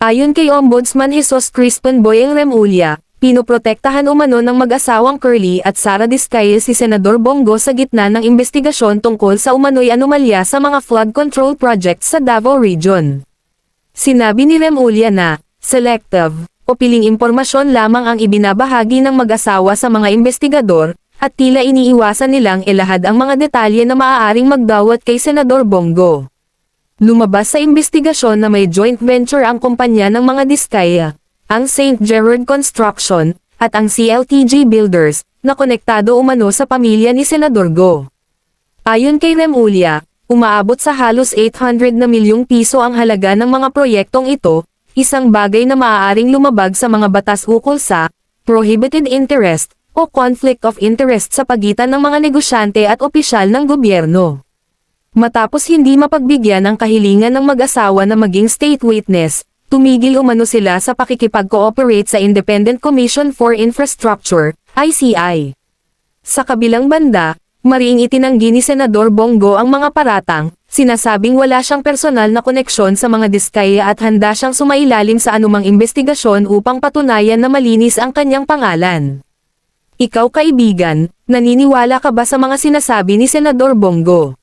Ayon kay Ombudsman Jesus Crispin Boyeng Remulla, pinoprotektahan umano ng mag-asawang Curly at Sara Diskaya si Senador Bongo sa gitna ng investigasyon tungkol sa umano'y anomalya sa mga flood control projects sa Davao Region. Sinabi ni Remulla na, selective, o piling impormasyon lamang ang ibinabahagi ng mag-asawa sa mga investigador, at tila iniiwasan nilang ilahad ang mga detalye na maaaring magdawat kay Senador Bongo. Lumabas sa investigasyon na may joint venture ang kumpanya ng mga Diskaya, ang St. Gerard Construction, at ang CLTG Builders, na konektado umano sa pamilya ni Senador Go. Ayon kay Remulla, umaabot sa halos 800 na milyong piso ang halaga ng mga proyektong ito, isang bagay na maaaring lumabag sa mga batas ukol sa prohibited interest o conflict of interest sa pagitan ng mga negosyante at opisyal ng gobyerno. Matapos hindi mapagbigyan ng kahilingan ng mag-asawa na maging state witness, tumigil umano sila sa pakikipag-cooperate sa Independent Commission for Infrastructure, ICI. Sa kabilang banda, mariing itinanggi ni Senador Bongo ang mga paratang, sinasabing wala siyang personal na koneksyon sa mga Diskaya at handa siyang sumailalim sa anumang investigasyon upang patunayan na malinis ang kanyang pangalan. Ikaw kaibigan, naniniwala ka ba sa mga sinasabi ni Senador Bongo?